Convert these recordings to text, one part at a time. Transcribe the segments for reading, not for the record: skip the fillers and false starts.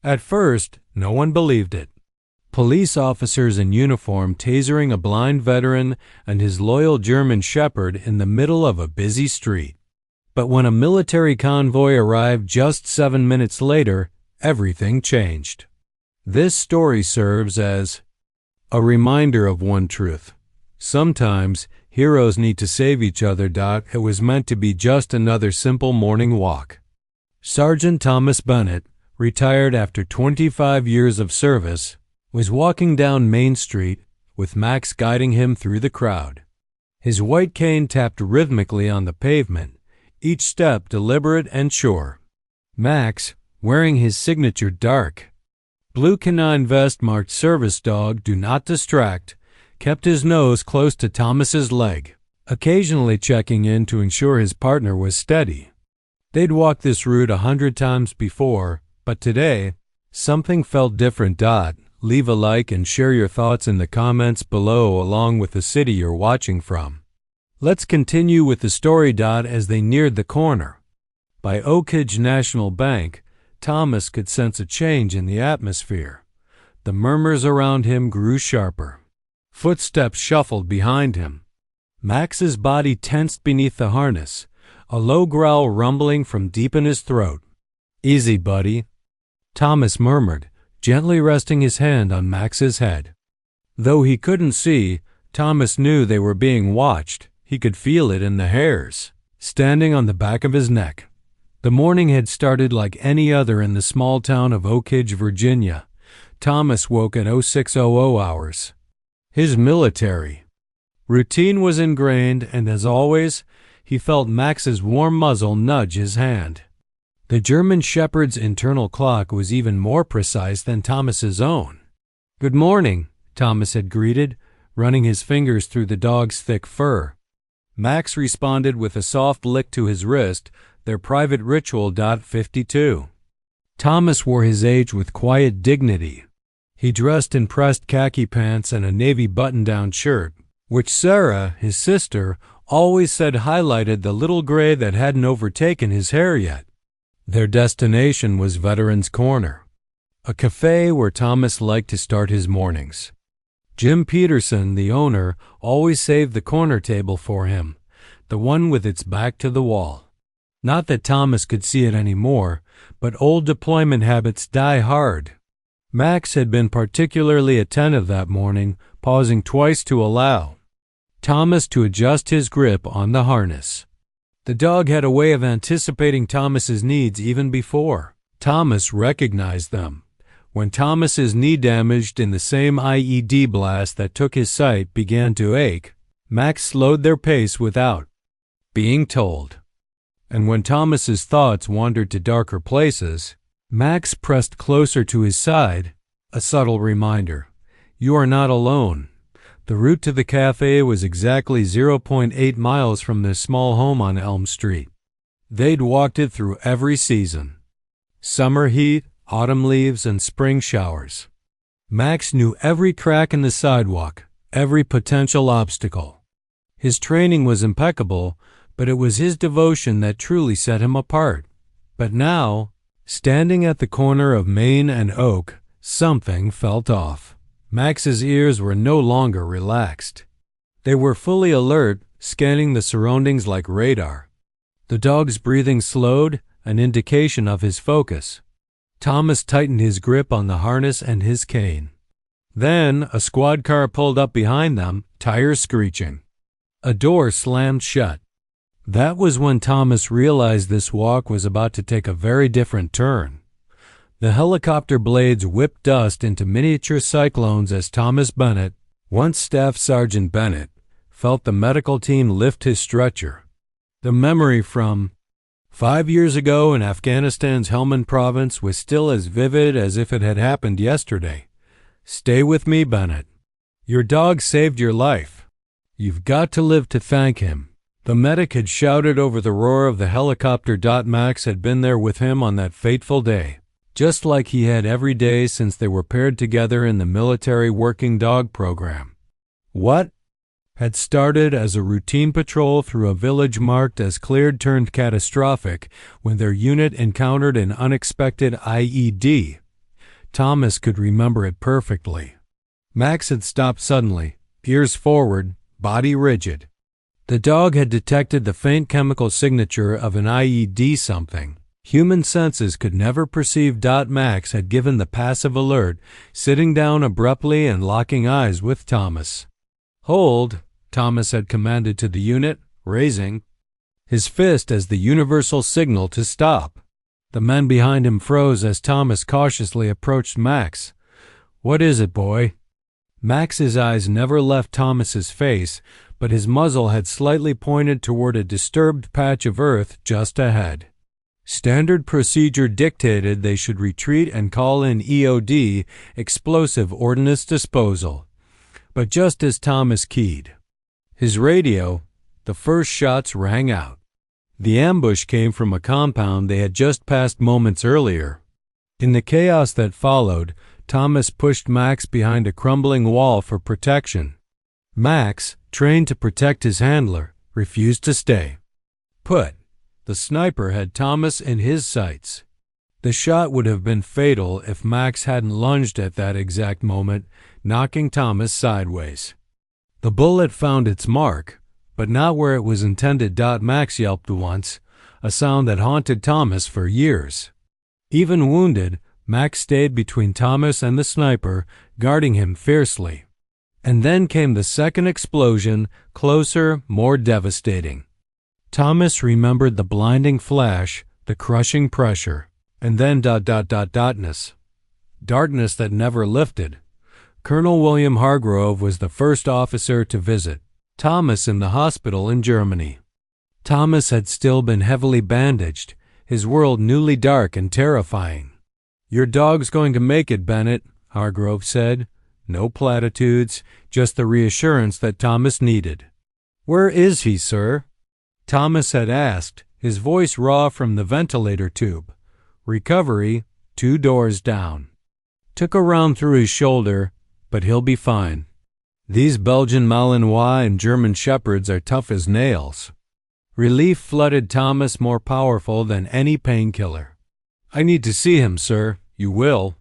At first, no one believed it. Police officers in uniform tasering a blind veteran and his loyal German shepherd in the middle of a busy street. But when a military convoy arrived just 7 minutes later, everything changed. This story serves as a reminder of one truth. Sometimes, heroes need to save each other. It was meant to be just another simple morning walk. Sergeant Thomas Bennett, retired after 25 years of service, was walking down Main Street with Max guiding him through the crowd. His white cane tapped rhythmically on the pavement, each step deliberate and sure. Max, wearing his signature dark blue canine vest marked Service Dog Do Not Distract, kept his nose close to Thomas's leg, occasionally checking in to ensure his partner was steady. They'd walked this route 100 times before, but today, something felt different. Leave a like and share your thoughts in the comments below along with the city you're watching from. Let's continue with the story. As they neared the corner by Oak Ridge National Bank, Thomas could sense a change in the atmosphere. The murmurs around him grew sharper. Footsteps shuffled behind him. Max's body tensed beneath the harness, a low growl rumbling from deep in his throat. "Easy, buddy," Thomas murmured, gently resting his hand on Max's head. Though he couldn't see, Thomas knew they were being watched. He could feel it in the hairs standing on the back of his neck. The morning had started like any other in the small town of Oak Ridge, Virginia. Thomas woke at 0600 hours. His military routine was ingrained, and as always, he felt Max's warm muzzle nudge his hand. The German shepherd's internal clock was even more precise than Thomas's own. "Good morning," Thomas had greeted, running his fingers through the dog's thick fur. Max responded with a soft lick to his wrist, their private ritual. 52. Thomas wore his age with quiet dignity. He dressed in pressed khaki pants and a navy button-down shirt, which Sarah, his sister, always said highlighted the little gray that hadn't overtaken his hair yet. Their destination was Veterans Corner, a cafe where Thomas liked to start his mornings. Jim Peterson, the owner, always saved the corner table for him, the one with its back to the wall. Not that Thomas could see it anymore, but old deployment habits die hard. Max had been particularly attentive that morning, pausing twice to allow Thomas to adjust his grip on the harness. The dog had a way of anticipating Thomas's needs even before Thomas recognized them. When Thomas's knee damaged in the same IED blast that took his sight began to ache, Max slowed their pace without being told. And when Thomas's thoughts wandered to darker places, Max pressed closer to his side, a subtle reminder. You are not alone. The route to the cafe was exactly 0.8 miles from their small home on Elm Street. They'd walked it through every season. Summer heat, autumn leaves, and spring showers. Max knew every crack in the sidewalk, every potential obstacle. His training was impeccable, but it was his devotion that truly set him apart. But now, standing at the corner of Main and Oak, something felt off. Max's ears were no longer relaxed. They were fully alert, scanning the surroundings like radar. The dog's breathing slowed, an indication of his focus. Thomas tightened his grip on the harness and his cane. Then a squad car pulled up behind them, tires screeching. A door slammed shut. That was when Thomas realized this walk was about to take a very different turn. The helicopter blades whipped dust into miniature cyclones as Thomas Bennett, once Staff Sergeant Bennett, felt the medical team lift his stretcher. The memory from 5 years ago in Afghanistan's Helmand province was still as vivid as if it had happened yesterday. Stay with me, Bennett. Your dog saved your life. You've got to live to thank him. The medic had shouted over the roar of the helicopter. Max had been there with him on that fateful day, just like he had every day since they were paired together in the military working dog program. What had started as a routine patrol through a village marked as cleared turned catastrophic when their unit encountered an unexpected IED Thomas could remember it perfectly. Max had stopped suddenly, ears forward, body rigid. The dog had detected the faint chemical signature of an IED something. Human senses could never perceive. Max had given the passive alert, sitting down abruptly and locking eyes with Thomas. "Hold," Thomas had commanded to the unit, raising his fist as the universal signal to stop. The men behind him froze as Thomas cautiously approached Max. "What is it, boy?" Max's eyes never left Thomas's face, but his muzzle had slightly pointed toward a disturbed patch of earth just ahead. Standard procedure dictated they should retreat and call in EOD, explosive ordnance disposal. But just as Thomas keyed his radio, the first shots rang out. The ambush came from a compound they had just passed moments earlier. In the chaos that followed, Thomas pushed Max behind a crumbling wall for protection. Max, trained to protect his handler, refused to stay put. The sniper had Thomas in his sights. The shot would have been fatal if Max hadn't lunged at that exact moment, knocking Thomas sideways. The bullet found its mark, but not where it was intended. Max yelped once, a sound that haunted Thomas for years. Even wounded, Max stayed between Thomas and the sniper, guarding him fiercely. And then came the second explosion, closer, more devastating. Thomas remembered the blinding flash, the crushing pressure, and then darkness that never lifted. Colonel William Hargrove was the first officer to visit Thomas in the hospital in Germany. Thomas had still been heavily bandaged, his world newly dark and terrifying. "Your dog's going to make it, Bennett," Hargrove said. No platitudes, just the reassurance that Thomas needed. "Where is he, sir?" Thomas had asked, his voice raw from the ventilator tube. "Recovery, 2 doors down." Took a round through his shoulder, but he'll be fine. These Belgian Malinois and German Shepherds are tough as nails. Relief flooded Thomas more powerful than any painkiller. "I need to see him, sir." "You will.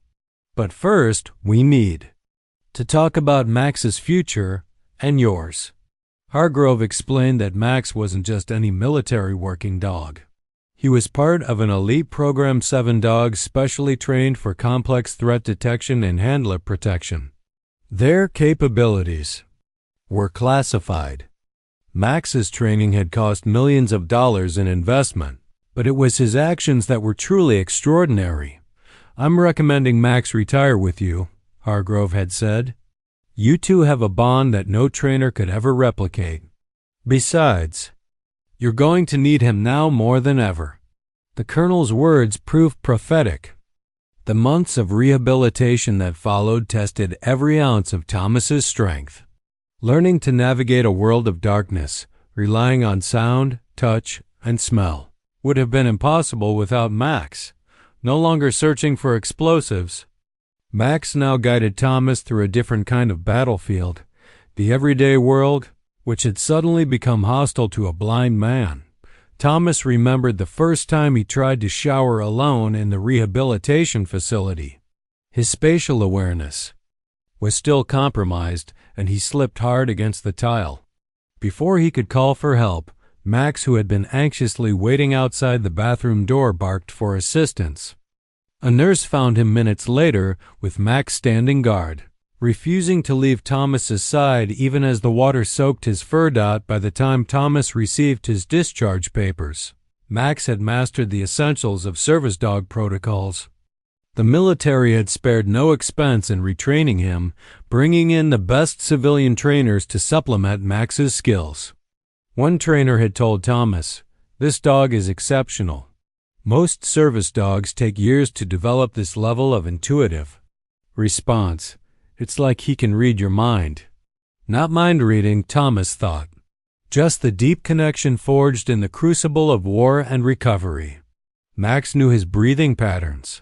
But first, we need to talk about Max's future and yours." Hargrove explained that Max wasn't just any military working dog. He was part of an elite program, 7 dogs specially trained for complex threat detection and handler protection. Their capabilities were classified. Max's training had cost millions of dollars in investment, but it was his actions that were truly extraordinary. "I'm recommending Max retire with you," Hargrove had said. "You two have a bond that no trainer could ever replicate. Besides, you're going to need him now more than ever." The colonel's words proved prophetic. The months of rehabilitation that followed tested every ounce of Thomas's strength. Learning to navigate a world of darkness, relying on sound, touch, and smell, would have been impossible without Max. No longer searching for explosives, Max now guided Thomas through a different kind of battlefield, the everyday world, which had suddenly become hostile to a blind man. Thomas remembered the first time he tried to shower alone in the rehabilitation facility. His spatial awareness was still compromised, and he slipped hard against the tile. Before he could call for help, Max, who had been anxiously waiting outside the bathroom door, barked for assistance. A nurse found him minutes later, with Max standing guard, refusing to leave Thomas's side even as the water soaked his fur. By the time Thomas received his discharge papers, Max had mastered the essentials of service dog protocols. The military had spared no expense in retraining him, bringing in the best civilian trainers to supplement Max's skills. One trainer had told Thomas, "This dog is exceptional. Most service dogs take years to develop this level of intuitive response. It's like he can read your mind." Not mind reading, Thomas thought. Just the deep connection forged in the crucible of war and recovery. Max knew his breathing patterns.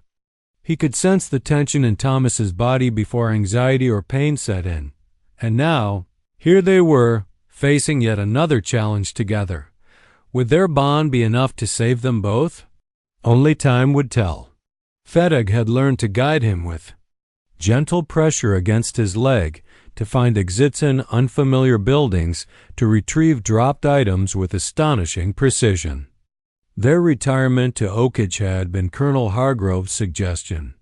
He could sense the tension in Thomas's body before anxiety or pain set in. And now, here they were, facing yet another challenge together. Would their bond be enough to save them both? Only time would tell. Fettig had learned to guide him with gentle pressure against his leg to find exits in unfamiliar buildings, to retrieve dropped items with astonishing precision. Their retirement to Oakage had been Colonel Hargrove's suggestion.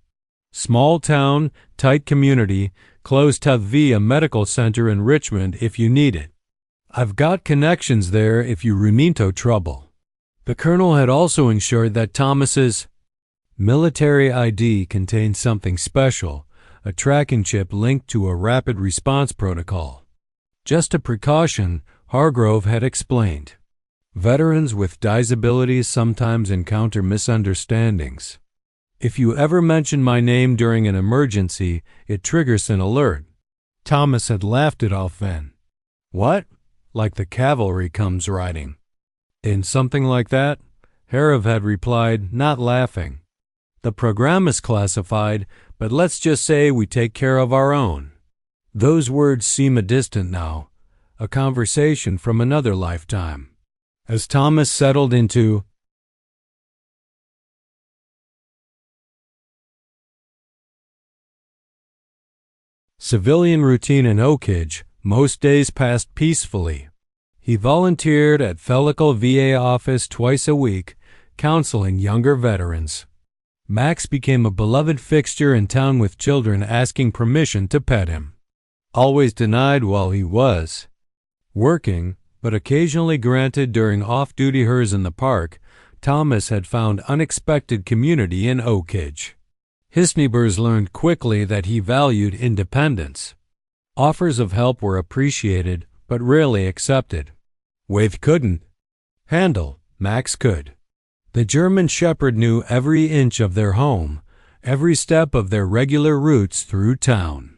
Small town, tight community, close to a medical center in Richmond if you need it. I've got connections there if you run into trouble. The colonel had also ensured that Thomas's military ID contained something special, a tracking chip linked to a rapid response protocol. Just a precaution, Hargrove had explained. Veterans with disabilities sometimes encounter misunderstandings. If you ever mention my name during an emergency, it triggers an alert. Thomas had laughed it off then. What? Like the cavalry comes riding. In something like that? Harov had replied, not laughing. The program is classified, but let's just say we take care of our own. Those words seem distant now, a conversation from another lifetime. As Thomas settled into civilian routine in Oakage, most days passed peacefully. He volunteered at Fellical VA office twice a week, counseling younger veterans. Max became a beloved fixture in town with children asking permission to pet him. Always denied while he was working, but occasionally granted during off-duty hers in the park, Thomas had found unexpected community in Oakage. His neighbors learned quickly that he valued independence. Offers of help were appreciated, but rarely accepted. Wave couldn't handle, Max could. The German Shepherd knew every inch of their home, every step of their regular routes through town.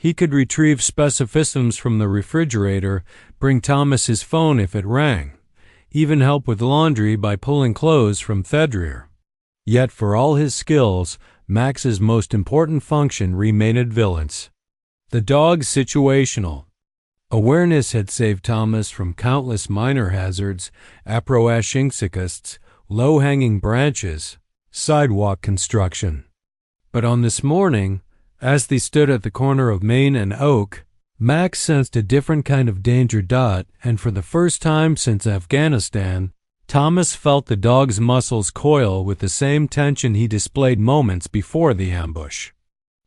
He could retrieve specificisms from the refrigerator, bring Thomas his phone if it rang, even help with laundry by pulling clothes from Thedrier. Yet for all his skills, Max's most important function remained vigilance. The dog's situational awareness had saved Thomas from countless minor hazards, aproashinxicasts, low-hanging branches, sidewalk construction. But on this morning, as they stood at the corner of Main and Oak, Max sensed a different kind of danger. And for the first time since Afghanistan, Thomas felt the dog's muscles coil with the same tension he displayed moments before the ambush.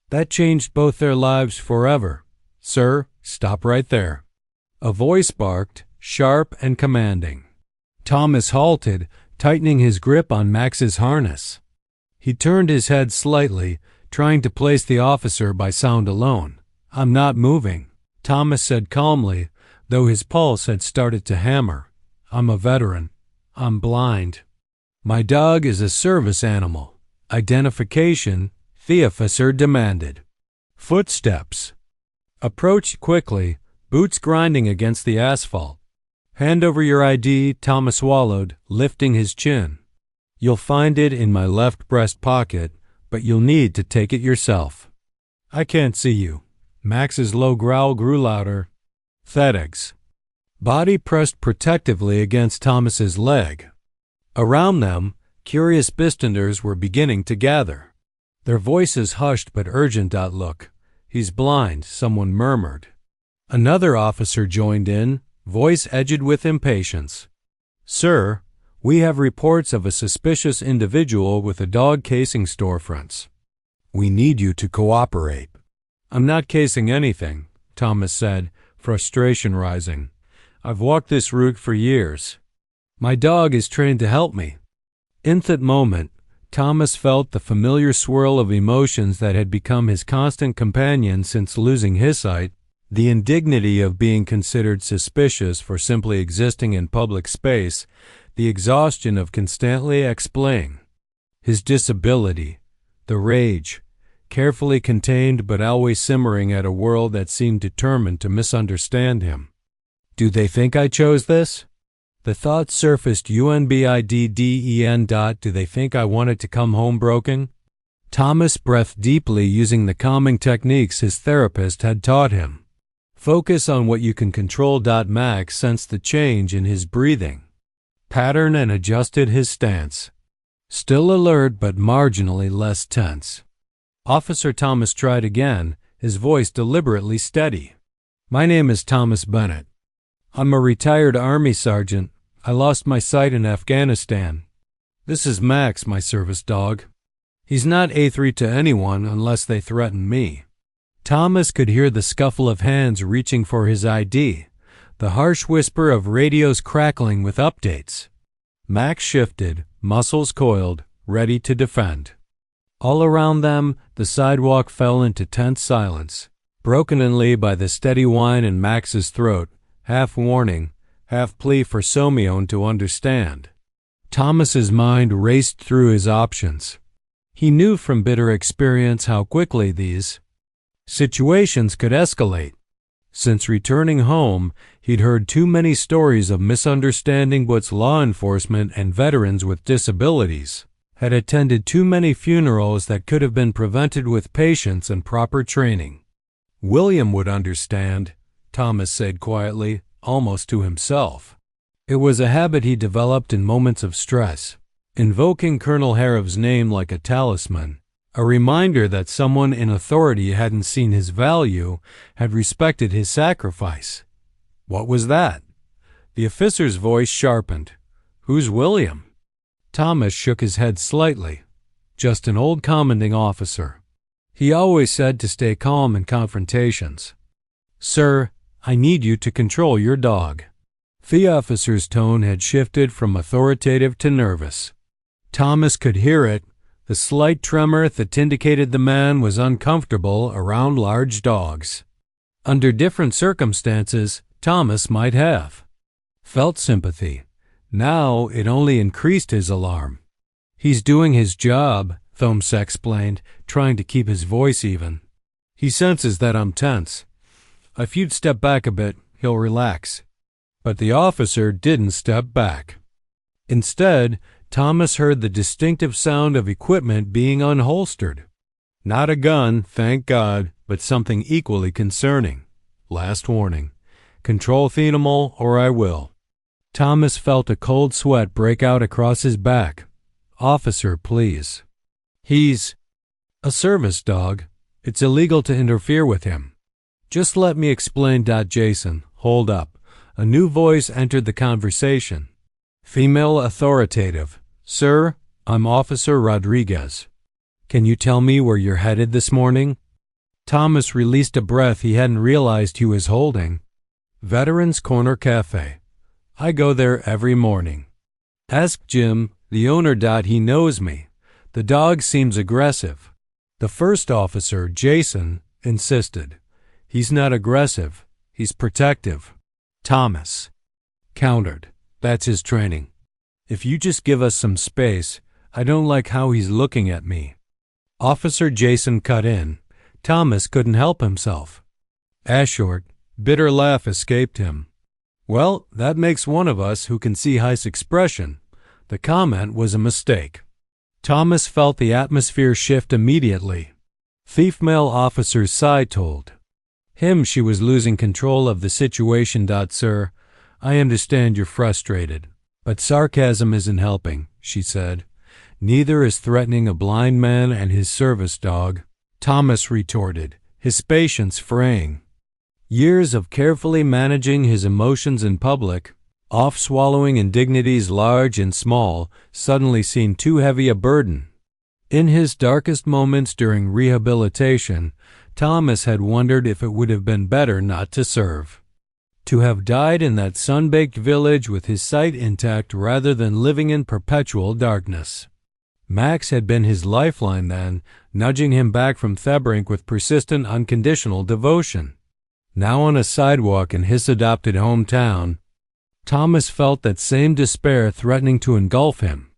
That changed both their lives forever. Sir, stop right there. A voice barked, sharp and commanding. Thomas halted, tightening his grip on Max's harness. He turned his head slightly, trying to place the officer by sound alone. I'm not moving, Thomas said calmly, though his pulse had started to hammer. I'm a veteran. I'm blind. My dog is a service animal. Identification, the officer demanded. Footsteps approached quickly, boots grinding against the asphalt. Hand over your ID, Thomas swallowed, lifting his chin. You'll find it in my left breast pocket, but you'll need to take it yourself. I can't see you. Max's low growl grew louder. Fettig's body pressed protectively against Thomas's leg. Around them, curious bystanders were beginning to gather. Their voices hushed but urgent. Look, he's blind, someone murmured. Another officer joined in, voice edged with impatience. Sir, we have reports of a suspicious individual with a dog casing storefronts. We need you to cooperate. I'm not casing anything, Thomas said, frustration rising. I've walked this route for years. My dog is trained to help me. In that moment, Thomas felt the familiar swirl of emotions that had become his constant companion since losing his sight. The indignity of being considered suspicious for simply existing in public space, the exhaustion of constantly explaining his disability, the rage, carefully contained but always simmering at a world that seemed determined to misunderstand him. Do they think I chose this? The thought surfaced. UNBIDDEN. Do they think I wanted to come home broken? Thomas breathed deeply using the calming techniques his therapist had taught him. Focus on what you can control. Max sensed the change in his breathing pattern and adjusted his stance. still alert but marginally less tense. Officer Thomas tried again, his voice deliberately steady. "My name is Thomas Bennett. I'm a retired Army sergeant. I lost my sight in Afghanistan. This is Max, my service dog. He's not A3 to anyone unless they threaten me." Thomas could hear the scuffle of hands reaching for his ID, the harsh whisper of radios crackling with updates. Max shifted, muscles coiled, ready to defend. All around them, the sidewalk fell into tense silence, broken only by the steady whine in Max's throat, half warning, half plea for Somione to understand. Thomas's mind raced through his options. He knew from bitter experience how quickly these situations could escalate. Since returning home, he'd heard too many stories of misunderstanding with law enforcement and veterans with disabilities, had attended too many funerals that could have been prevented with patience and proper training. William would understand, Thomas said quietly, almost to himself. It was a habit he developed in moments of stress, invoking Colonel Harrow's name like a talisman, a reminder that someone in authority hadn't seen his value, had respected his sacrifice. What was that? The officer's voice sharpened. "Who's William?" Thomas shook his head slightly. "Just an old commanding officer. He always said to stay calm in confrontations." "Sir, I need you to control your dog." The officer's tone had shifted from authoritative to nervous. Thomas could hear it, the slight tremor that indicated the man was uncomfortable around large dogs. Under different circumstances, Thomas might have felt sympathy. Now it only increased his alarm. "He's doing his job," Thomas explained, trying to keep his voice even. "He senses that I'm tense. If you'd step back a bit, he'll relax." But the officer didn't step back. Instead, Thomas heard the distinctive sound of equipment being unholstered. Not a gun, thank God, but something equally concerning. Last warning. Control Thenimal or I will. Thomas felt a cold sweat break out across his back. "Officer, please. He's a service dog. It's illegal to interfere with him." "Just let me explain. Jason, hold up." A new voice entered the conversation. Female authoritative. "Sir, I'm Officer Rodriguez. Can you tell me where you're headed this morning?" Thomas released a breath he hadn't realized he was holding. "Veterans Corner Cafe. I go there every morning. Ask Jim, the owner. He knows me. The dog seems aggressive." The first officer, Jason, insisted. "He's not aggressive. He's protective." Thomas countered. "That's his training. If you just give us some space, I don't like how he's looking at me." Officer Jason cut in. Thomas couldn't help himself. A short, bitter laugh escaped him. "Well, that makes one of us who can see his expression." The comment was a mistake. Thomas felt the atmosphere shift immediately. The female officer's sigh told him she was losing control of the situation. "Sir, I understand you're frustrated, but sarcasm isn't helping," she said. "Neither is threatening a blind man and his service dog," Thomas retorted, his patience fraying. Years of carefully managing his emotions in public, off-swallowing indignities large and small, suddenly seemed too heavy a burden. In his darkest moments during rehabilitation, Thomas had wondered if it would have been better not to serve. To have died in that sun-baked village with his sight intact rather than living in perpetual darkness. Max had been his lifeline then, nudging him back from Thebrink with persistent, unconditional devotion. Now on a sidewalk in his adopted hometown, Thomas felt that same despair threatening to engulf him.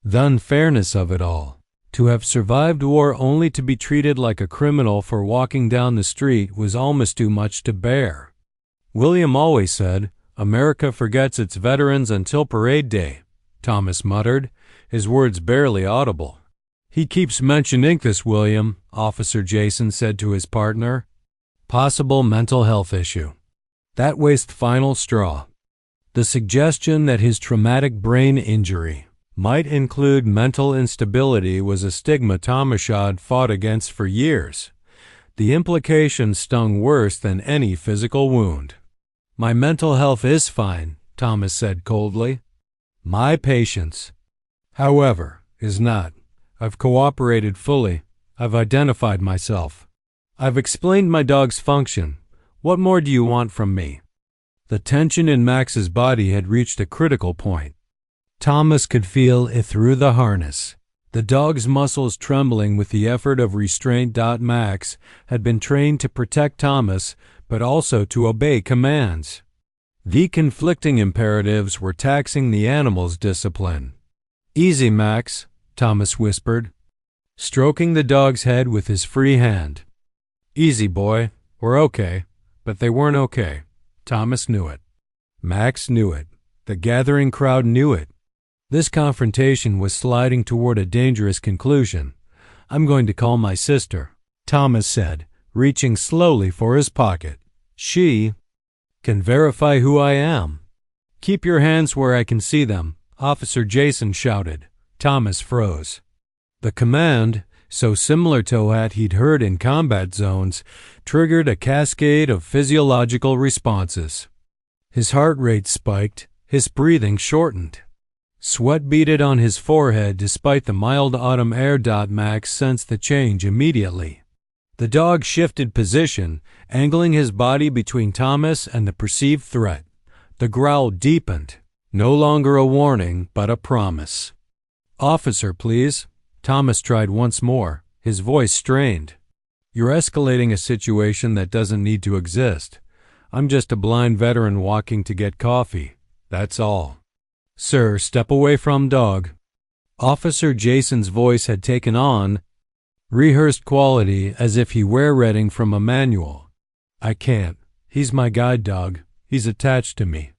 The unfairness of it all. To have survived war only to be treated like a criminal for walking down the street was almost too much to bear. William always said, "America forgets its veterans until parade day," Thomas muttered, his words barely audible. "He keeps mentioning this, William," Officer Jason said to his partner. Possible mental health issue. That was the final straw. The suggestion that his traumatic brain injury might include mental instability was a stigma Thomas had fought against for years. The implication stung worse than any physical wound. "My mental health is fine," Thomas said coldly. "My patience, however, is not. I've cooperated fully. I've identified myself. I've explained my dog's function. What more do you want from me?" The tension in Max's body had reached a critical point. Thomas could feel it through the harness. The dog's muscles trembling with the effort of restraint. Max had been trained to protect Thomas, but also to obey commands. The conflicting imperatives were taxing the animal's discipline. "Easy, Max," Thomas whispered, stroking the dog's head with his free hand. "Easy, boy. We're okay." But they weren't okay. Thomas knew it. Max knew it. The gathering crowd knew it. This confrontation was sliding toward a dangerous conclusion. "I'm going to call my sister," Thomas said, reaching slowly for his pocket. "She can verify who I am." "Keep your hands where I can see them," Officer Jason shouted. Thomas froze. The command, so similar to what he'd heard in combat zones, triggered a cascade of physiological responses. His heart rate spiked, his breathing shortened. Sweat beaded on his forehead despite the mild autumn air. Max sensed the change immediately. The dog shifted position, angling his body between Thomas and the perceived threat. The growl deepened, no longer a warning, but a promise. "Officer, please." Thomas tried once more, his voice strained. "You're escalating a situation that doesn't need to exist. I'm just a blind veteran walking to get coffee. That's all." "Sir, step away from dog." Officer Jason's voice had taken on rehearsed quality as if he were reading from a manual. "I can't. He's my guide dog. He's attached to me."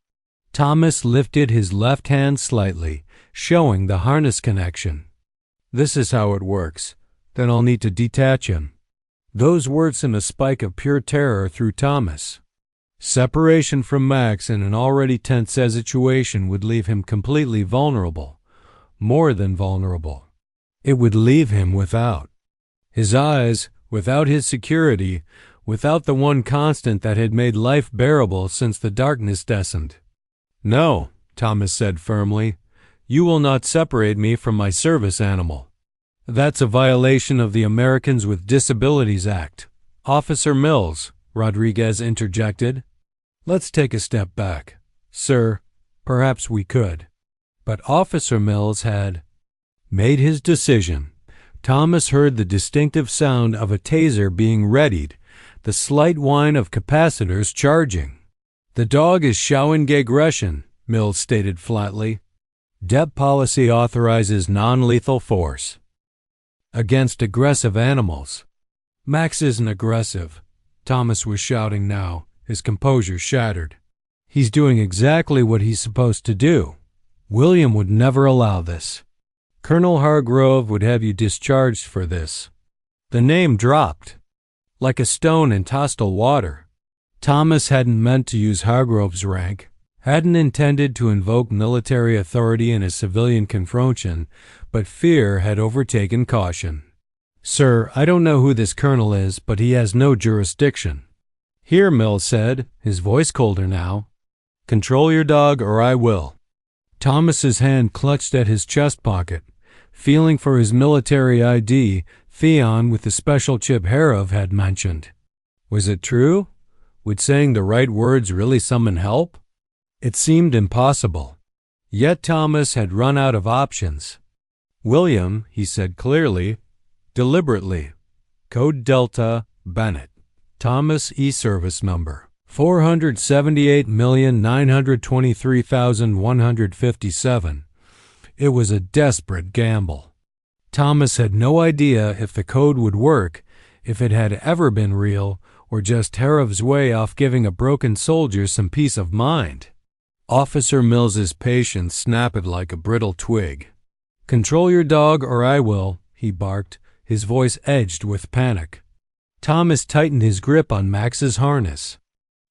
Thomas lifted his left hand slightly, showing the harness connection. "This is how it works. Then I'll need to detach him." Those words sent a spike of pure terror through Thomas. Separation from Max in an already tense situation would leave him completely vulnerable. More than vulnerable. It would leave him without his eyes, without his security, without the one constant that had made life bearable since the darkness descended. "No," Thomas said firmly. "You will not separate me from my service animal. That's a violation of the Americans with Disabilities Act." "Officer Mills," Rodriguez interjected. "Let's take a step back. Sir, perhaps we could." But Officer Mills had made his decision. Thomas heard the distinctive sound of a taser being readied, the slight whine of capacitors charging. "The dog is showing aggression," Mills stated flatly. "DEP policy authorizes non-lethal force against aggressive animals." "Max isn't aggressive," Thomas was shouting now, his composure shattered. "He's doing exactly what he's supposed to do. William would never allow this. Colonel Hargrove would have you discharged for this." The name dropped like a stone in hostile water. Thomas hadn't meant to use Hargrove's rank, hadn't intended to invoke military authority in a civilian confrontation, but fear had overtaken caution. "Sir, I don't know who this colonel is, but he has no jurisdiction." "Here," Mills said, his voice colder now. "Control your dog or I will." Thomas's hand clutched at his chest pocket, feeling for his military ID Theon with the special chip Harov had mentioned. Was it true? Would saying the right words really summon help? It seemed impossible. Yet Thomas had run out of options. "William," he said clearly, deliberately. "Code Delta, Bennett. Thomas E-Service number 478,923,157. It was a desperate gamble. Thomas had no idea if the code would work, if it had ever been real, or just Harov's way off giving a broken soldier some peace of mind. Officer Mills's patience snapped like a brittle twig. "Control your dog or I will," he barked, his voice edged with panic. Thomas tightened his grip on Max's harness.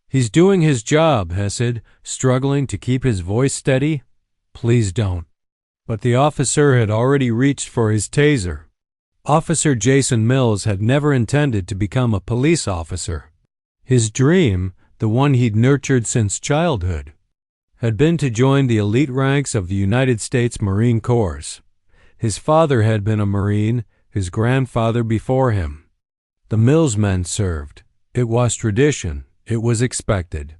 "He's doing his job," Hesed, struggling to keep his voice steady. "Please don't." But the officer had already reached for his taser. Officer Jason Mills had never intended to become a police officer. His dream, the one he'd nurtured since childhood, had been to join the elite ranks of the United States Marine Corps. His father had been a Marine, his grandfather before him. The Mills men served. It was tradition. It was expected.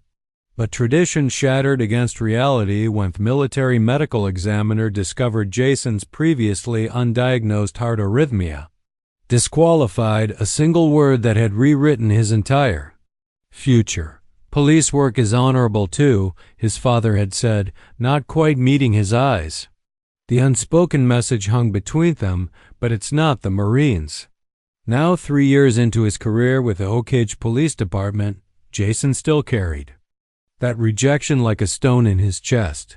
But tradition shattered against reality when the military medical examiner discovered Jason's previously undiagnosed heart arrhythmia. Disqualified, a single word that had rewritten his entire future. Police work is honorable too, his father had said, not quite meeting his eyes. The unspoken message hung between them, but it's not the Marines. Now, 3 years into his career with the Oak Ridge Police Department, Jason still carried that rejection like a stone in his chest.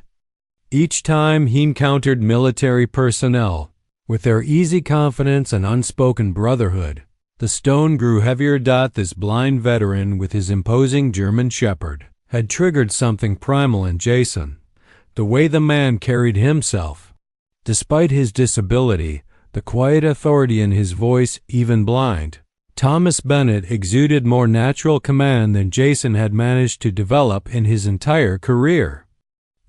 Each time he encountered military personnel, with their easy confidence and unspoken brotherhood, the stone grew heavier. This blind veteran with his imposing German Shepherd had triggered something primal in Jason, the way the man carried himself. Despite his disability, the quiet authority in his voice, even blind, Thomas Bennett exuded more natural command than Jason had managed to develop in his entire career.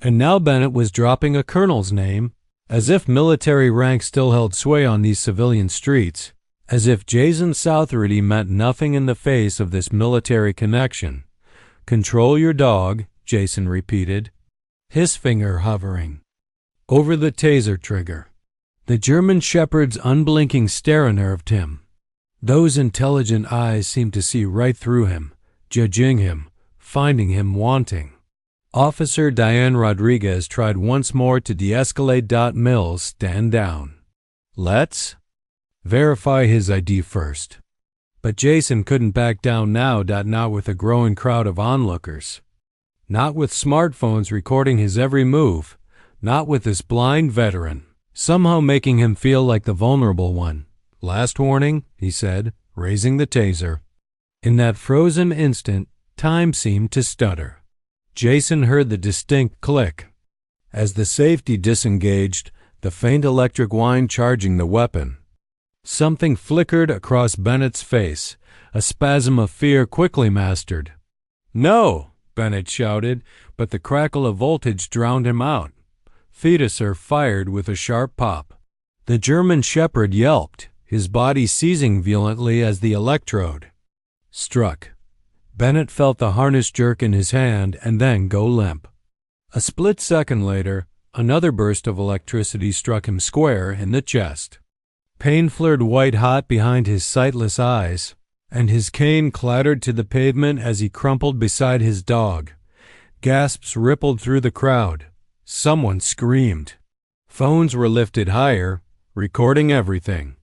And now Bennett was dropping a colonel's name, as if military rank still held sway on these civilian streets, as if Jason's authority meant nothing in the face of this military connection. "Control your dog," Jason repeated, his finger hovering over the taser trigger. The German Shepherd's unblinking stare unnerved him. Those intelligent eyes seemed to see right through him, judging him, finding him wanting. Officer Diane Rodriguez tried once more to de-escalate. Mills, stand down. Let's verify his ID first. But Jason couldn't back down now. Not with a growing crowd of onlookers. Not with smartphones recording his every move. Not with this blind veteran, somehow making him feel like the vulnerable one. "Last warning," he said, raising the taser. In that frozen instant, time seemed to stutter. Jason heard the distinct click. As the safety disengaged, the faint electric whine charging the weapon. Something flickered across Bennett's face, a spasm of fear quickly mastered. "No!" Bennett shouted, but the crackle of voltage drowned him out. Fetuser fired with a sharp pop. The German Shepherd yelped, his body seizing violently as the electrode struck. Bennett felt the harness jerk in his hand and then go limp. A split second later, another burst of electricity struck him square in the chest. Pain flared white-hot behind his sightless eyes, and his cane clattered to the pavement as he crumpled beside his dog. Gasps rippled through the crowd. Someone screamed. Phones were lifted higher, recording everything.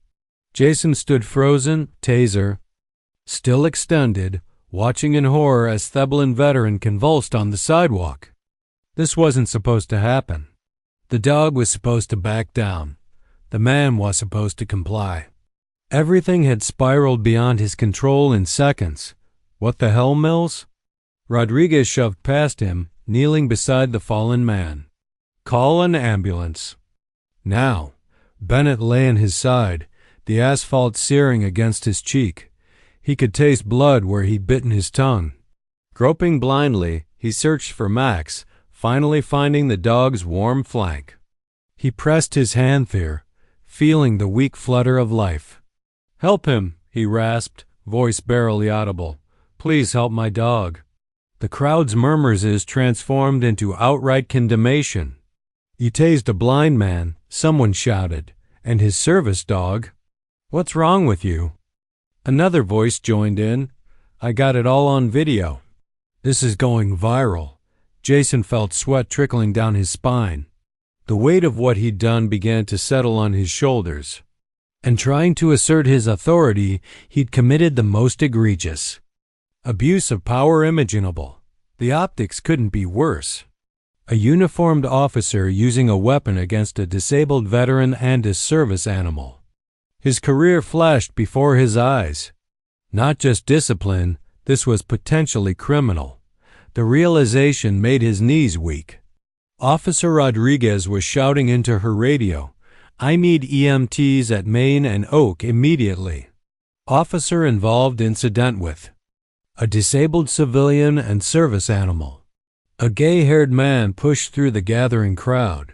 Jason stood frozen, taser still extended, watching in horror as Theblin veteran convulsed on the sidewalk. This wasn't supposed to happen. The dog was supposed to back down. The man was supposed to comply. Everything had spiraled beyond his control in seconds. "What the hell, Mills?" Rodriguez shoved past him, kneeling beside the fallen man. "Call an ambulance." Now. Bennett lay on his side, the asphalt searing against his cheek. He could taste blood where he'd bitten his tongue. Groping blindly, he searched for Max, finally finding the dog's warm flank. He pressed his hand there, feeling the weak flutter of life. "Help him," he rasped, voice barely audible. "Please help my dog." The crowd's murmurs transformed into outright condemnation. "You tased a blind man," someone shouted, "and his service dog. What's wrong with you?" Another voice joined in. "I got it all on video. This is going viral." Jason felt sweat trickling down his spine. The weight of what he'd done began to settle on his shoulders. And trying to assert his authority, he'd committed the most egregious abuse of power imaginable. The optics couldn't be worse. A uniformed officer using a weapon against a disabled veteran and his service animal. His career flashed before his eyes. Not just discipline, this was potentially criminal. The realization made his knees weak. Officer Rodriguez was shouting into her radio, "I need EMTs at Main and Oak immediately." Officer involved incident with a disabled civilian and service animal. A gay-haired man pushed through the gathering crowd.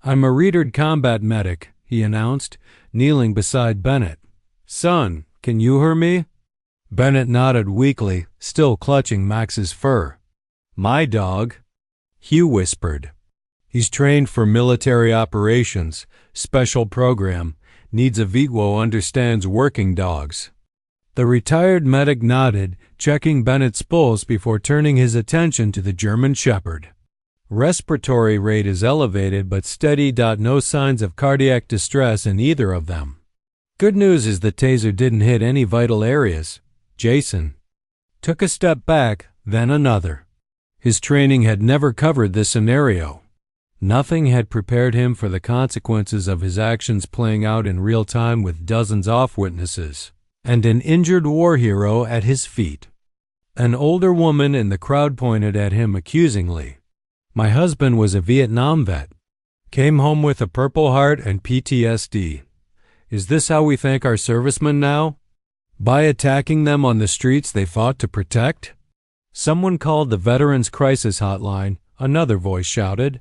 "I'm a retired combat medic," he announced, kneeling beside Bennett. "Son, can you hear me?" Bennett nodded weakly, still clutching Max's fur. "My dog," Hugh whispered. "He's trained for military operations, special program, needs a Vigwo, understands working dogs." The retired medic nodded, checking Bennett's pulse before turning his attention to the German Shepherd. Respiratory rate is elevated but steady. No signs of cardiac distress in either of them. Good news is the taser didn't hit any vital areas. Jason took a step back, then another. His training had never covered this scenario. Nothing had prepared him for the consequences of his actions playing out in real time with dozens of witnesses and an injured war hero at his feet. An older woman in the crowd pointed at him accusingly. "My husband was a Vietnam vet. Came home with a Purple Heart and PTSD. Is this how we thank our servicemen now? By attacking them on the streets they fought to protect?" "Someone called the Veterans Crisis Hotline," another voice shouted.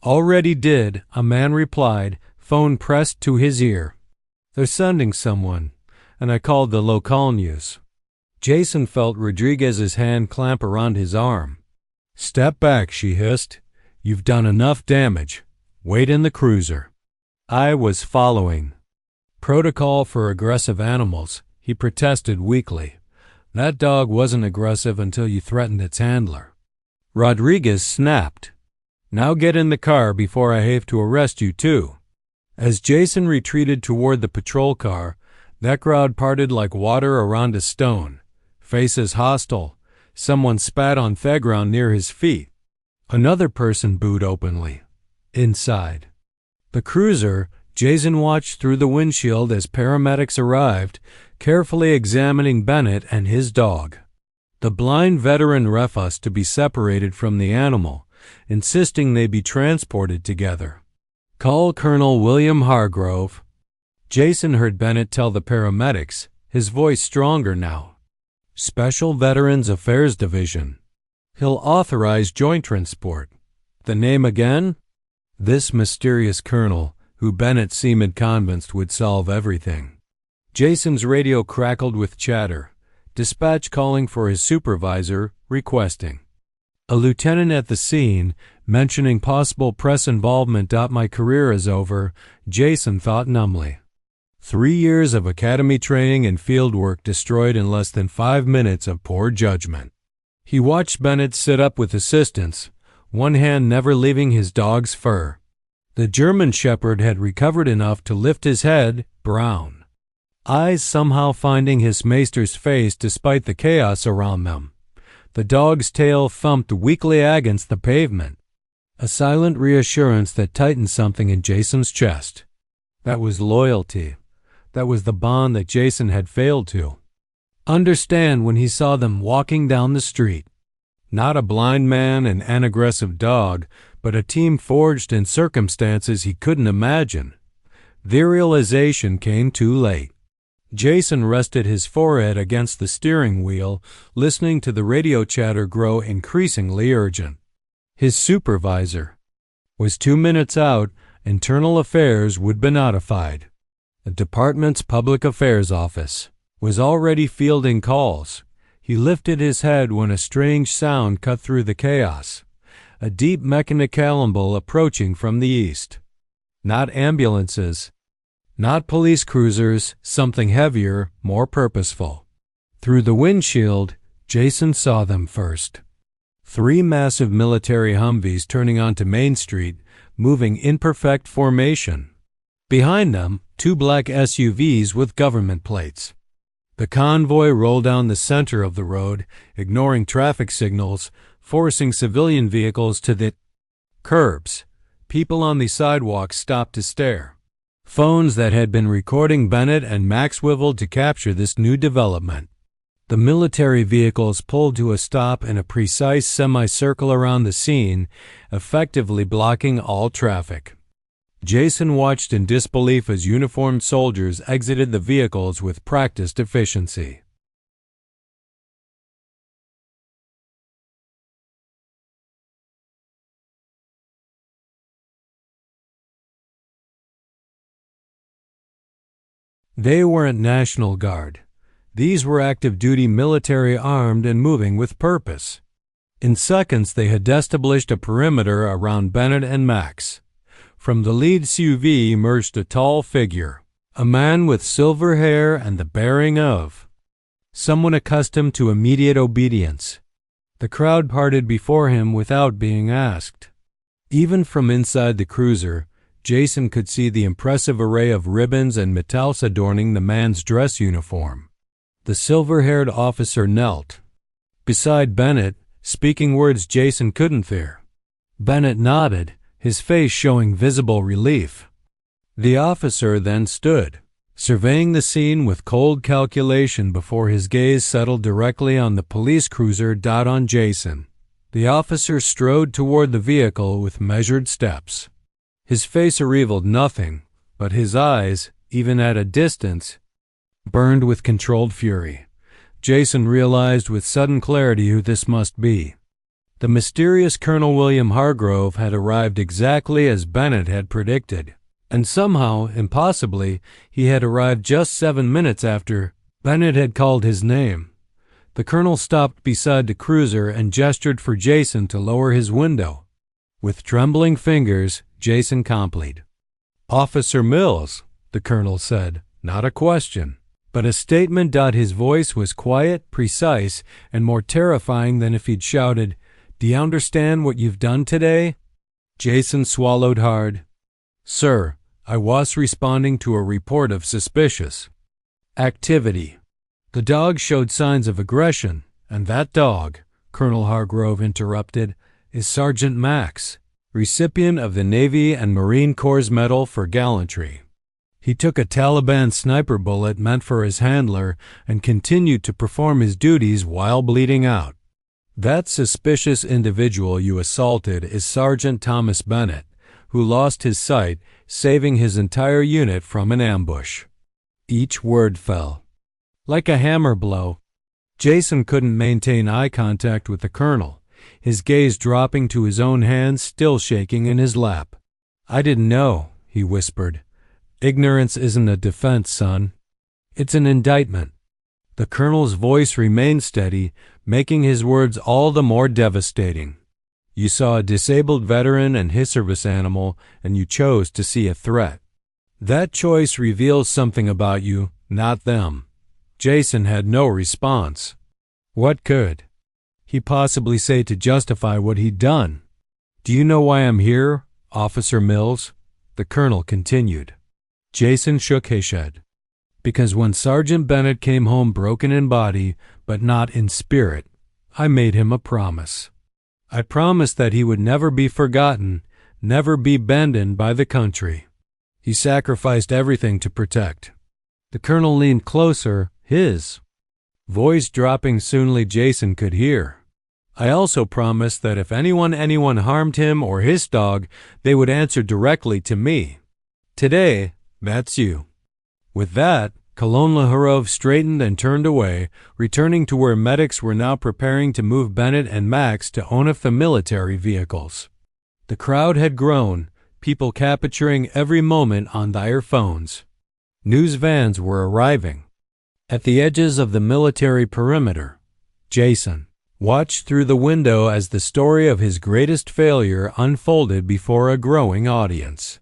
"Already did," a man replied, phone pressed to his ear. "They're sending someone, and I called the local news." Jason felt Rodriguez's hand clamp around his arm. "Step back," she hissed. "You've done enough damage. Wait in the cruiser." I was following. "Protocol for aggressive animals," he protested weakly. "That dog wasn't aggressive until you threatened its handler." Rodriguez snapped. "Now get in the car before I have to arrest you too." As Jason retreated toward the patrol car, that crowd parted like water around a stone. Faces hostile. Someone spat on ground near his feet. Another person booed openly. Inside the cruiser, Jason watched through the windshield as paramedics arrived, carefully examining Bennett and his dog. The blind veteran refused to be separated from the animal, insisting they be transported together. "Call Colonel William Hargrove." Jason heard Bennett tell the paramedics, his voice stronger now. "Special Veterans Affairs Division. He'll authorize joint transport." The name again? This mysterious colonel, who Bennett seemed convinced would solve everything. Jason's radio crackled with chatter. Dispatch calling for his supervisor, requesting. A lieutenant at the scene, mentioning possible press involvement. "My career is over," Jason thought numbly. 3 years of academy training and field work destroyed in less than 5 minutes of poor judgment. He watched Bennett sit up with assistance, one hand never leaving his dog's fur. The German Shepherd had recovered enough to lift his head, brown eyes somehow finding his master's face despite the chaos around them. The dog's tail thumped weakly against the pavement, a silent reassurance that tightened something in Jason's chest. That was loyalty. That was the bond that Jason had failed to understand when he saw them walking down the street. Not a blind man and an aggressive dog, but a team forged in circumstances he couldn't imagine. The realization came too late. Jason rested his forehead against the steering wheel, listening to the radio chatter grow increasingly urgent. His supervisor was 2 minutes out. Internal Affairs would be notified. The department's public affairs office was already fielding calls. He lifted his head when a strange sound cut through the chaos. A deep mechanocalambal approaching from the east. Not ambulances. Not police cruisers, something heavier, more purposeful. Through the windshield, Jason saw them first. 3 massive military Humvees turning onto Main Street, moving in perfect formation. Behind them, 2 black SUVs with government plates. The convoy rolled down the center of the road, ignoring traffic signals, forcing civilian vehicles to the curbs. People on the sidewalk stopped to stare. Phones that had been recording Bennett and Max swiveled to capture this new development. The military vehicles pulled to a stop in a precise semicircle around the scene, effectively blocking all traffic. Jason watched in disbelief as uniformed soldiers exited the vehicles with practiced efficiency. They weren't National Guard. These were active-duty military, armed and moving with purpose. In seconds, they had established a perimeter around Bennett and Max. From the lead SUV emerged a tall figure, a man with silver hair and the bearing of someone accustomed to immediate obedience. The crowd parted before him without being asked. Even from inside the cruiser, Jason could see the impressive array of ribbons and metalls adorning the man's dress uniform. The silver-haired officer knelt beside Bennett, speaking words Jason couldn't hear. Bennett nodded, his face showing visible relief. The officer then stood, surveying the scene with cold calculation before his gaze settled directly on the police cruiser on Jason. The officer strode toward the vehicle with measured steps. His face revealed nothing, but his eyes, even at a distance, burned with controlled fury. Jason realized with sudden clarity who this must be. The mysterious Colonel William Hargrove had arrived exactly as Bennett had predicted, and somehow, impossibly, he had arrived just 7 minutes after Bennett had called his name. The colonel stopped beside the cruiser and gestured for Jason to lower his window. With trembling fingers, Jason complied. "Officer Mills," the colonel said, not a question, but a statement. His voice was quiet, precise, and more terrifying than if he'd shouted, "Do you understand what you've done today?" Jason swallowed hard. "Sir, I was responding to a report of suspicious activity. The dog showed signs of aggression, and that dog," Colonel Hargrove interrupted, "is Sergeant Max, recipient of the Navy and Marine Corps Medal for Gallantry. He took a Taliban sniper bullet meant for his handler and continued to perform his duties while bleeding out. That suspicious individual you assaulted is Sergeant Thomas Bennett, who lost his sight, saving his entire unit from an ambush." Each word fell like a hammer blow. Jason couldn't maintain eye contact with the colonel, his gaze dropping to his own hands still shaking in his lap. "I didn't know," he whispered. "Ignorance isn't a defense, son. It's an indictment." The colonel's voice remained steady, making his words all the more devastating. "You saw a disabled veteran and his service animal, and you chose to see a threat. That choice reveals something about you, not them." Jason had no response. What could he possibly say to justify what he'd done? "Do you know why I'm here, Officer Mills?" the colonel continued. Jason shook his head. "Because when Sergeant Bennett came home broken in body, but not in spirit, I made him a promise. I promised that he would never be forgotten, never be abandoned by the country. He sacrificed everything to protect." The colonel leaned closer, his voice dropping soonly Jason could hear. "I also promised that if anyone harmed him or his dog, they would answer directly to me. Today, that's you." With that, Colonel Laharov straightened and turned away, returning to where medics were now preparing to move Bennett and Max to one of the military vehicles. The crowd had grown, people capturing every moment on their phones. News vans were arriving. At the edges of the military perimeter, Jason watched through the window as the story of his greatest failure unfolded before a growing audience,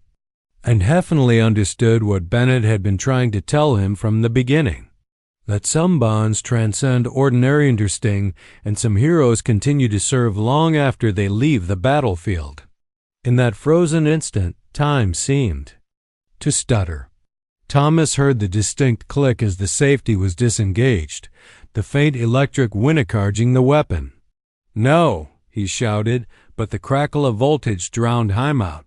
and definitely understood what Bennett had been trying to tell him from the beginning, that some bonds transcend ordinary understanding and some heroes continue to serve long after they leave the battlefield. In that frozen instant, time seemed to stutter. Thomas heard the distinct click as the safety was disengaged, the faint electric winnacharging the weapon. "No," he shouted, but the crackle of voltage drowned him out.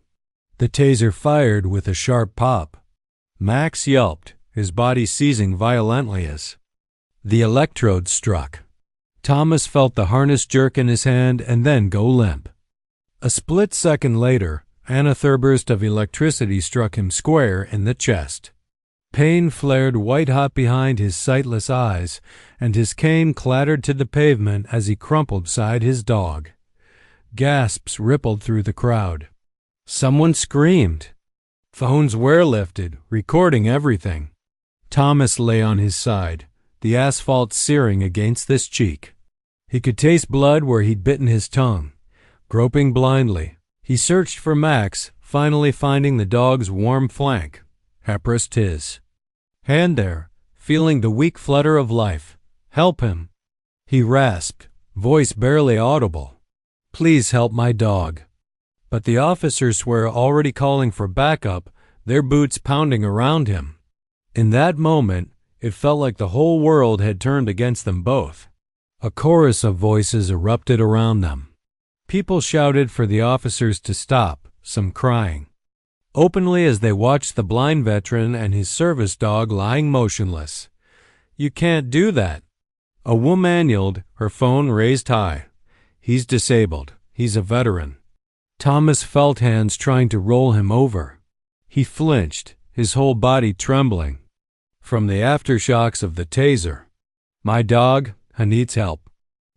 The taser fired with a sharp pop. Max yelped, his body seizing violently as The electrode struck. Thomas felt the harness jerk in his hand and then go limp. A split second later, another burst of electricity struck him square in the chest. Pain flared white-hot behind his sightless eyes, and his cane clattered to the pavement as he crumpled beside his dog. Gasps rippled through the crowd. Someone screamed. Phones were lifted, recording everything. Thomas lay on his side, the asphalt searing against his cheek. He could taste blood where he'd bitten his tongue. Groping blindly, he searched for Max, finally finding the dog's warm flank. Pressed his hand there, feeling the weak flutter of life. "Help him," he rasped, voice barely audible. "Please help my dog." But the officers were already calling for backup, their boots pounding around him. In that moment, it felt like the whole world had turned against them both. A chorus of voices erupted around them. People shouted for the officers to stop, some crying openly as they watched the blind veteran and his service dog lying motionless. "You can't do that." A woman yelled, her phone raised high. "He's disabled. He's a veteran." Thomas felt hands trying to roll him over. He flinched, his whole body trembling from the aftershocks of the taser. "My dog needs help,"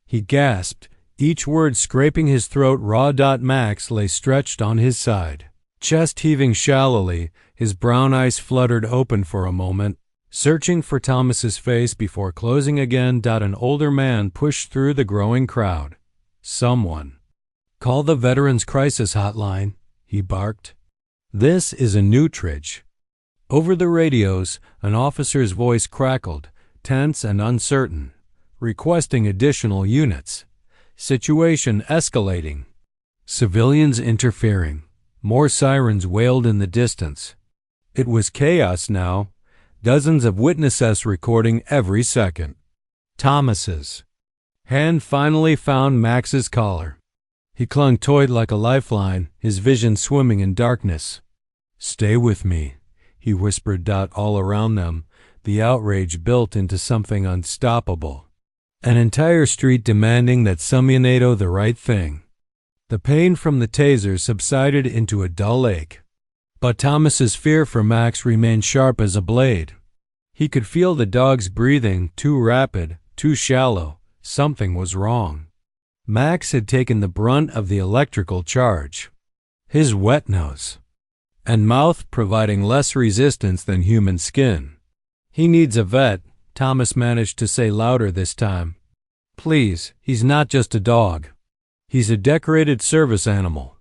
he gasped, each word scraping his throat raw. Max lay stretched on his side, chest heaving shallowly, his brown eyes fluttered open for a moment, searching for Thomas's face before closing again. An older man pushed through the growing crowd. "Someone call the Veterans Crisis Hotline," he barked. "This is a Nutridge." Over the radios, an officer's voice crackled, tense and uncertain, requesting additional units. Situation escalating. Civilians interfering. More sirens wailed in the distance. It was chaos now, dozens of witnesses recording every second. Thomas's hand finally found Max's collar. He clung taut like a lifeline, his vision swimming in darkness. "Stay with me," he whispered. All around them, the outrage built into something unstoppable. An entire street demanding that someone do the right thing. The pain from the taser subsided into a dull ache. But Thomas's fear for Max remained sharp as a blade. He could feel the dog's breathing, too rapid, too shallow. Something was wrong. Max had taken the brunt of the electrical charge. His wet nose and mouth providing less resistance than human skin. "He needs a vet," Thomas managed to say louder this time. "Please, he's not just a dog. He's a decorated service animal."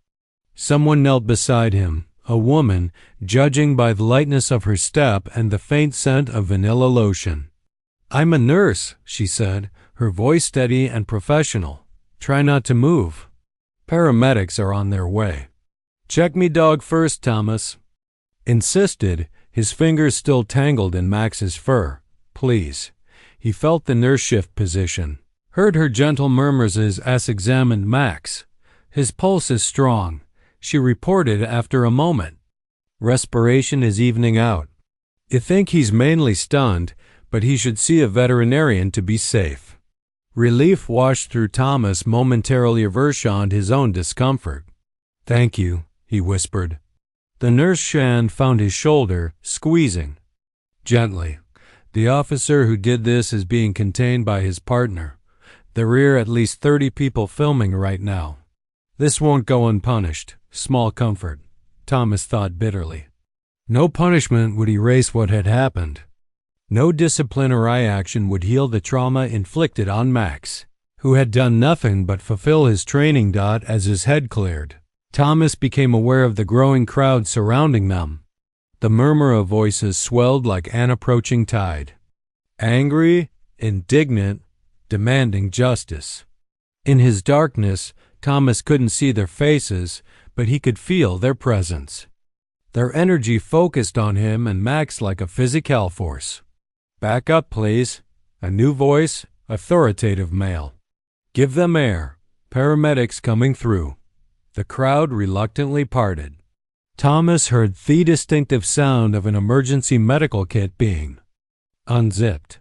Someone knelt beside him, a woman, judging by the lightness of her step and the faint scent of vanilla lotion. "I'm a nurse," she said, her voice steady and professional. "Try not to move. Paramedics are on their way." "Check me dog first," Thomas insisted, his fingers still tangled in Max's fur. "Please." He felt the nurse shift position, heard her gentle murmurs as examined Max. "His pulse is strong," she reported after a moment. "Respiration is evening out. I think he's mainly stunned, but he should see a veterinarian to be safe." Relief washed through Thomas, momentarily aversion his own discomfort. "Thank you," he whispered. The nurse hand found his shoulder, squeezing gently. The officer who did this is being contained by his partner. There are at least 30 people filming right now. This won't go unpunished. Small comfort, Thomas thought bitterly. No punishment would erase what had happened. No disciplinary action would heal the trauma inflicted on Max, who had done nothing but fulfill his training. As his head cleared, Thomas became aware of the growing crowd surrounding them. The murmur of voices swelled like an approaching tide. Angry, indignant, demanding justice. In his darkness, Thomas couldn't see their faces, but he could feel their presence. Their energy focused on him and Max like a physical force. "Back up, please." A new voice, authoritative male. "Give them air. Paramedics coming through." The crowd reluctantly parted. Thomas heard the distinctive sound of an emergency medical kit being unzipped.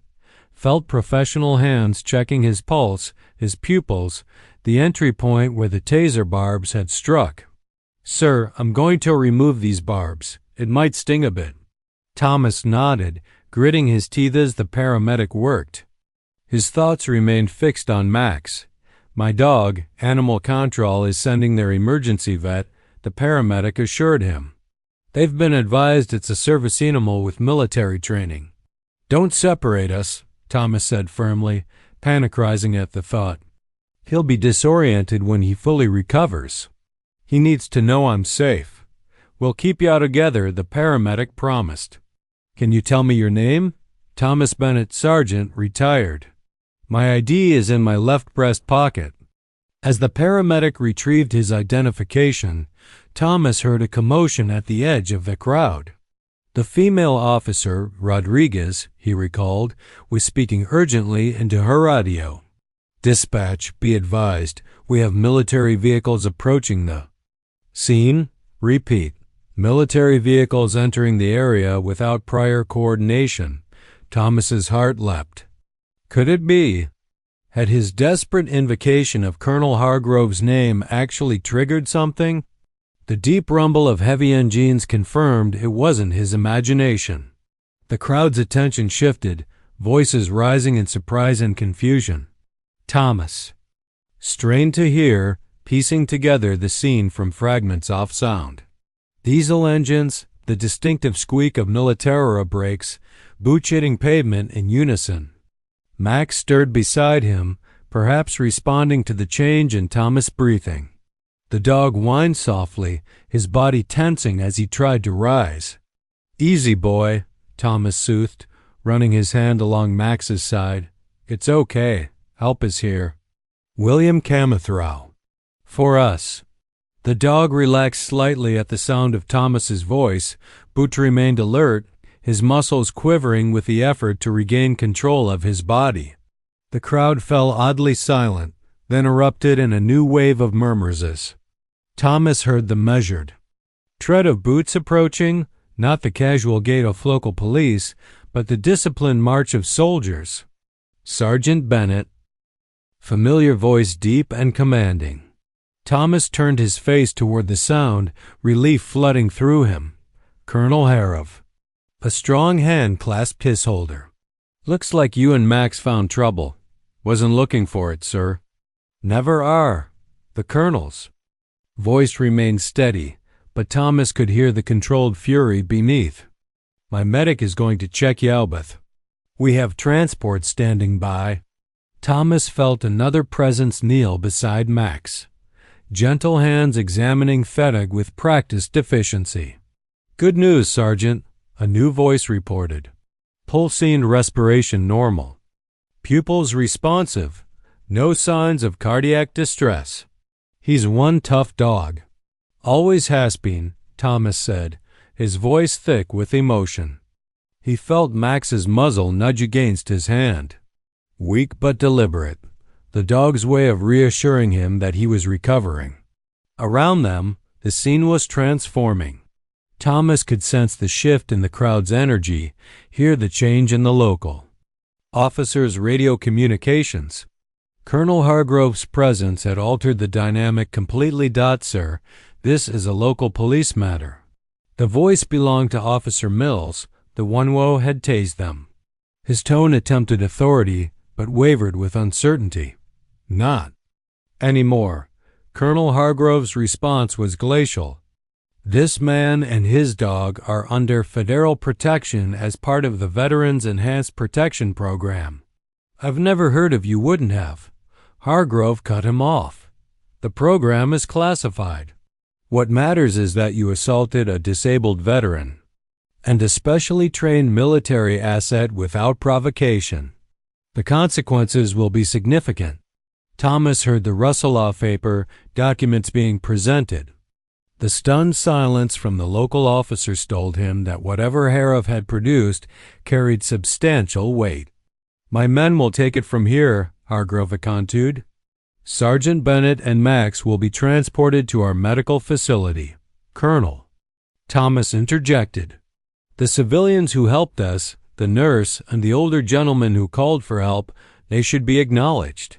felt professional hands checking his pulse, his pupils, the entry point where the taser barbs had struck. "Sir, I'm going to remove these barbs. It might sting a bit." Thomas nodded, gritting his teeth as the paramedic worked. His thoughts remained fixed on Max. "My dog, Animal Control, is sending their emergency vet," the paramedic assured him. "They've been advised it's a service animal with military training." "Don't separate us," Thomas said firmly, panic rising at the thought. "He'll be disoriented when he fully recovers. He needs to know I'm safe. We'll keep you together," the paramedic promised. "Can you tell me your name?" "Thomas Bennett, Sergeant, retired. My ID is in my left breast pocket." As the paramedic retrieved his identification, Thomas heard a commotion at the edge of the crowd. The female officer, Rodriguez, he recalled, was speaking urgently into her radio. "Dispatch, be advised, we have military vehicles approaching the scene. Repeat, military vehicles entering the area without prior coordination." Thomas's heart leapt. Could it be? Had his desperate invocation of Colonel Hargrove's name actually triggered something? The deep rumble of heavy engines confirmed it wasn't his imagination. The crowd's attention shifted, voices rising in surprise and confusion. Thomas strained to hear, piecing together the scene from fragments off sound. Diesel engines, the distinctive squeak of Militara brakes, boots hitting pavement in unison. Max stirred beside him, perhaps responding to the change in Thomas' breathing. The dog whined softly, his body tensing as he tried to rise. "Easy, boy," Thomas soothed, running his hand along Max's side. "It's okay. Help is here. William Camathrow. For us." The dog relaxed slightly at the sound of Thomas's voice. Boots remained alert, his muscles quivering with the effort to regain control of his body. The crowd fell oddly silent, then erupted in a new wave of murmurs. Thomas heard the measured tread of boots approaching, not the casual gait of local police, but the disciplined march of soldiers. Sergeant Bennett. Familiar voice deep and commanding. Thomas turned his face toward the sound, relief flooding through him. Colonel Harrov. A strong hand clasped his shoulder. "Looks like you and Max found trouble." "Wasn't looking for it, sir." "Never are." The colonel's voice remained steady, but Thomas could hear the controlled fury beneath. "My medic is going to check you out. We have transport standing by." Thomas felt another presence kneel beside Max, gentle hands examining Fettig with practiced efficiency. "Good news, Sergeant," a new voice reported. "Pulsing respiration normal. Pupils responsive. No signs of cardiac distress. He's one tough dog." "Always has been," Thomas said, his voice thick with emotion. He felt Max's muzzle nudge against his hand. Weak but deliberate, the dog's way of reassuring him that he was recovering. Around them, the scene was transforming. Thomas could sense the shift in the crowd's energy, hear the change in the local officers' radio communications. Colonel Hargrove's presence had altered the dynamic completely. "Sir, this is a local police matter." The voice belonged to Officer Mills, the one who had tased them. His tone attempted authority, but wavered with uncertainty. "Not anymore." Colonel Hargrove's response was glacial. "This man and his dog are under federal protection as part of the Veterans Enhanced Protection Program." "I've never heard of you wouldn't have." Hargrove cut him off. "The program is classified. What matters is that you assaulted a disabled veteran and a specially trained military asset without provocation. The consequences will be significant." Thomas heard the rustle of paper, documents being presented. The stunned silence from the local officers told him that whatever Harrov had produced carried substantial weight. "My men will take it from here," Hargrove continued. "Sergeant Bennett and Max will be transported to our medical facility." "Colonel," Thomas interjected, "the civilians who helped us, the nurse, and the older gentleman who called for help, they should be acknowledged.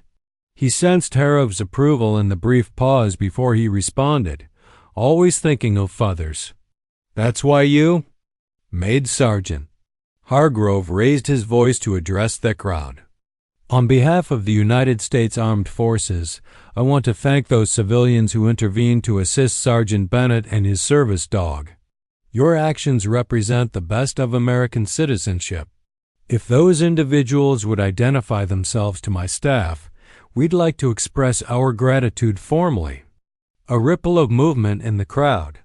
He sensed Harov's approval in the brief pause before he responded, always thinking of others. "That's why you?" "Maid Sergeant." Hargrove raised his voice to address the crowd. "On behalf of the United States Armed Forces, I want to thank those civilians who intervened to assist Sergeant Bennett and his service dog. Your actions represent the best of American citizenship. If those individuals would identify themselves to my staff, we'd like to express our gratitude formally." A ripple of movement in the crowd.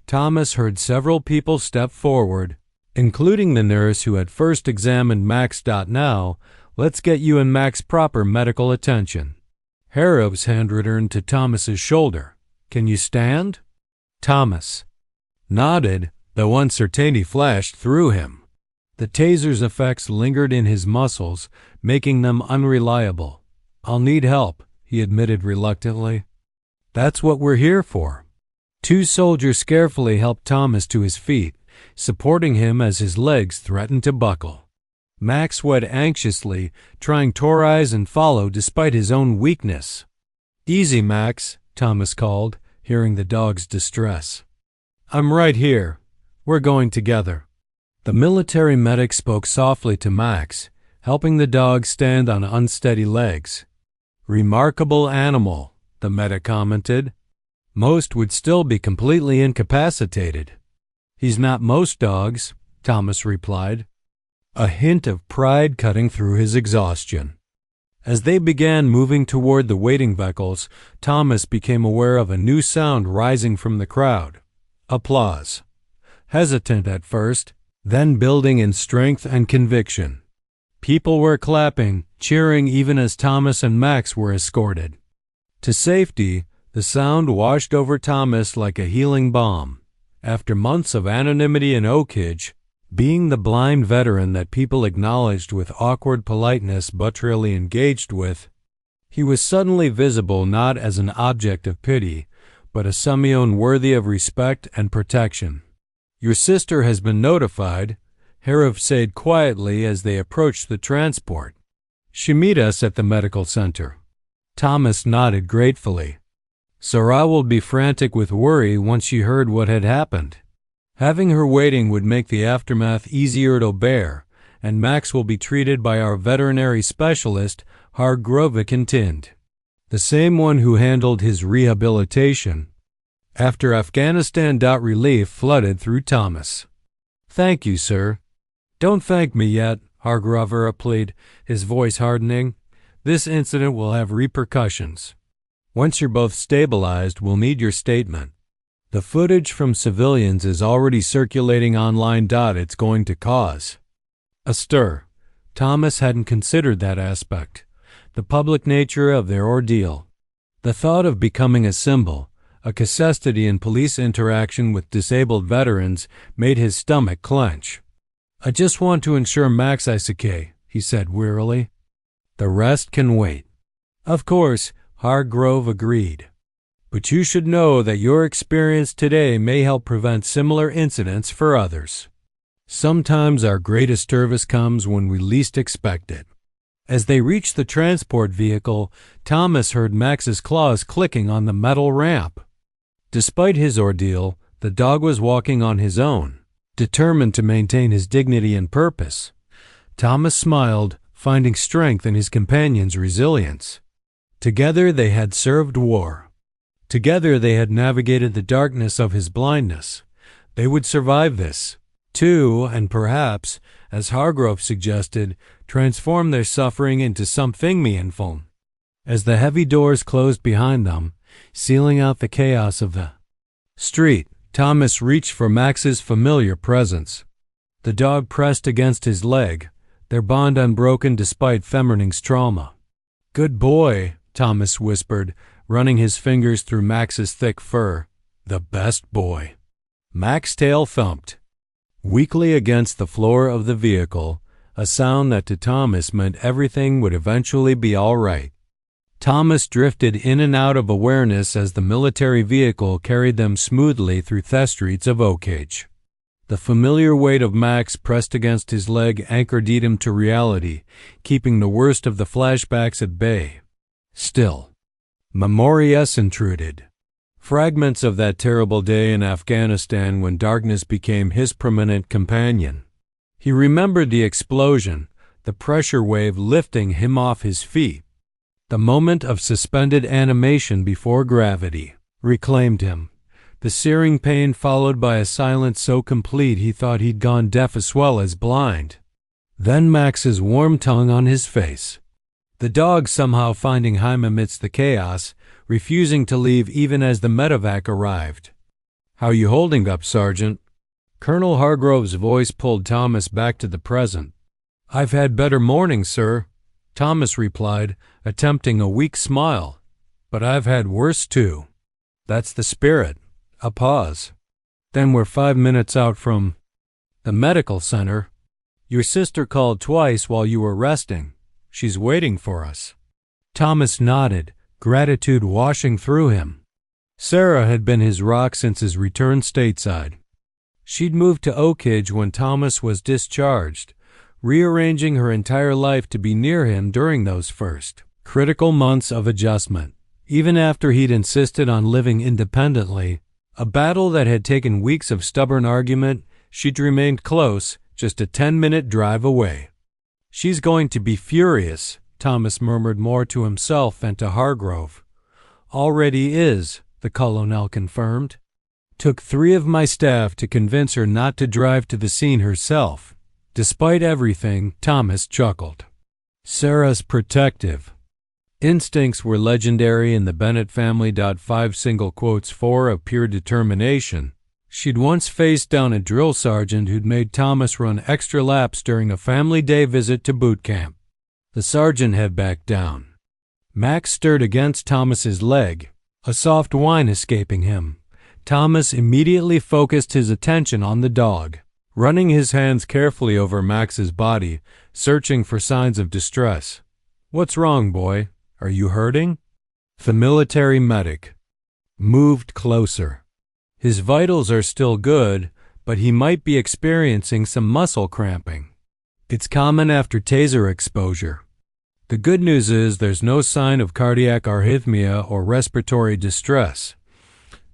Thomas heard several people step forward, including the nurse who had first examined Max. "Now, let's get you and Max proper medical attention." Harov's hand returned to Thomas's shoulder. "Can you stand?" Thomas nodded, though uncertainty flashed through him. The taser's effects lingered in his muscles, making them unreliable. "I'll need help," he admitted reluctantly. "That's what we're here for." Two soldiers carefully helped Thomas to his feet, supporting him as his legs threatened to buckle. Max wed anxiously, trying to rise and follow despite his own weakness. "Easy, Max," Thomas called, hearing the dog's distress. "I'm right here. We're going together." The military medic spoke softly to Max, helping the dog stand on unsteady legs. "Remarkable animal," the medic commented. "Most would still be completely incapacitated." "He's not most dogs," Thomas replied, a hint of pride cutting through his exhaustion. As they began moving toward the waiting vehicles, Thomas became aware of a new sound rising from the crowd. Applause. Hesitant at first, then building in strength and conviction. People were clapping, cheering even as Thomas and Max were escorted. To safety, the sound washed over Thomas like a healing balm. After months of anonymity in Oakridge, being the blind veteran that people acknowledged with awkward politeness but really engaged with, he was suddenly visible not as an object of pity, but a scion worthy of respect and protection. "Your sister has been notified," Harov said quietly as they approached the transport. "She meet us at the medical center." Thomas nodded gratefully. "Sarah will be frantic with worry once she heard what had happened. Having her waiting would make the aftermath easier to bear, and Max will be treated by our veterinary specialist, Hargrove continued, the same one who handled his rehabilitation." After Afghanistan, relief flooded through Thomas. "Thank you, sir." "Don't thank me yet," Hargrove replied, his voice hardening. "This incident will have repercussions. Once you're both stabilized, we'll need your statement. The footage from civilians is already circulating online. It's going to cause a stir. Thomas hadn't considered that aspect, the public nature of their ordeal. The thought of becoming a symbol, a casualty in police interaction with disabled veterans, made his stomach clench. "I just want to ensure Max is okay," he said wearily. "The rest can wait." "Of course," Hargrove agreed. "But you should know that your experience today may help prevent similar incidents for others. Sometimes our greatest service comes when we least expect it." As they reached the transport vehicle, Thomas heard Max's claws clicking on the metal ramp. Despite his ordeal, the dog was walking on his own, determined to maintain his dignity and purpose. Thomas smiled, finding strength in his companion's resilience. Together they had served war. Together they had navigated the darkness of his blindness. They would survive this, too, and perhaps, as Hargrove suggested, transform their suffering into something meaningful. As the heavy doors closed behind them, sealing out the chaos of the street, Thomas reached for Max's familiar presence. The dog pressed against his leg, their bond unbroken despite Femerning's trauma. "Good boy," Thomas whispered, running his fingers through Max's thick fur. "The best boy." Max's tail thumped weakly against the floor of the vehicle, a sound that to Thomas meant everything would eventually be all right. Thomas drifted in and out of awareness as the military vehicle carried them smoothly through the streets of Oakridge. The familiar weight of Max pressed against his leg anchored him to reality, keeping the worst of the flashbacks at bay. Still, memories intruded. Fragments of that terrible day in Afghanistan when darkness became his permanent companion. He remembered the explosion, the pressure wave lifting him off his feet. The moment of suspended animation before gravity reclaimed him. The searing pain followed by a silence so complete he thought he'd gone deaf as well as blind. Then Max's warm tongue on his face. The dog somehow finding him amidst the chaos, refusing to leave even as the medevac arrived. "How you holding up, Sergeant?" Colonel Hargrove's voice pulled Thomas back to the present. "I've had better mornings, sir," Thomas replied, attempting a weak smile. "But I've had worse too." "That's the spirit." A pause. "Then we're 5 minutes out from the medical center. Your sister called twice while you were resting. She's waiting for us." Thomas nodded, gratitude washing through him. Sarah had been his rock since his return stateside. She'd moved to Oakridge when Thomas was discharged, rearranging her entire life to be near him during those first critical months of adjustment. Even after he'd insisted on living independently, a battle that had taken weeks of stubborn argument, she'd remained close, just a 10-minute drive away. "She's going to be furious," Thomas murmured more to himself and to Hargrove. "Already is," the colonel confirmed. "Took 3 of my staff to convince her not to drive to the scene herself." Despite everything, Thomas chuckled. Sarah's protective instincts were legendary in the Bennett family. 5 single quotes 4 of pure determination. She'd once faced down a drill sergeant who'd made Thomas run extra laps during a family day visit to boot camp. The sergeant had backed down. Max stirred against Thomas's leg, a soft whine escaping him. Thomas immediately focused his attention on the dog, running his hands carefully over Max's body, searching for signs of distress. "What's wrong, boy? Are you hurting?" The military medic moved closer. "His vitals are still good, but he might be experiencing some muscle cramping. It's common after taser exposure. The good news is there's no sign of cardiac arrhythmia or respiratory distress."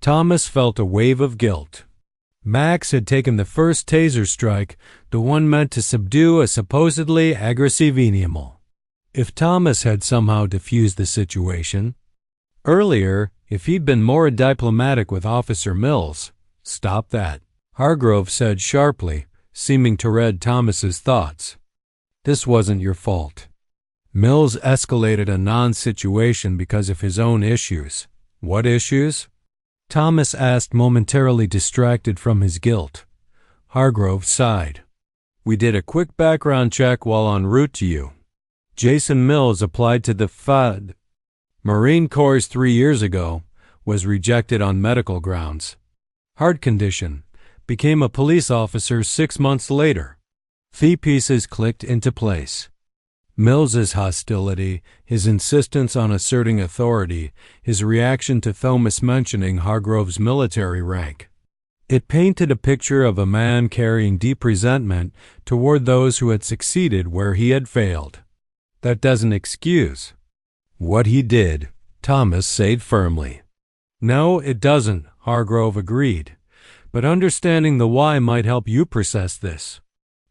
Thomas felt a wave of guilt. Max had taken the first taser strike, the one meant to subdue a supposedly aggressive animal. If Thomas had somehow diffused the situation earlier, if he'd been more diplomatic with Officer Mills. "Stop that," Hargrove said sharply, seeming to read Thomas's thoughts. "This wasn't your fault." Mills escalated a non-situation because of his own issues. "What issues?" Thomas asked, momentarily distracted from his guilt. Hargrove sighed. "We did a quick background check while en route to you. Jason Mills applied to the Marine Corps 3 years ago, was rejected on medical grounds. Heart condition, became a police officer 6 months later." The pieces clicked into place. Mills's hostility, his insistence on asserting authority, his reaction to Thomas mentioning Hargrove's military rank. It painted a picture of a man carrying deep resentment toward those who had succeeded where he had failed. That doesn't excuse what he did, Thomas said firmly. "No, it doesn't," Hargrove agreed. "But understanding the why might help you process this.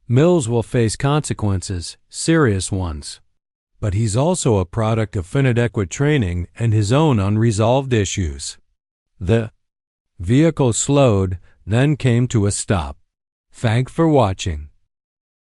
Mills will face consequences, serious ones. But he's also a product of inadequate training and his own unresolved issues." The vehicle slowed, then came to a stop. Thanks for watching.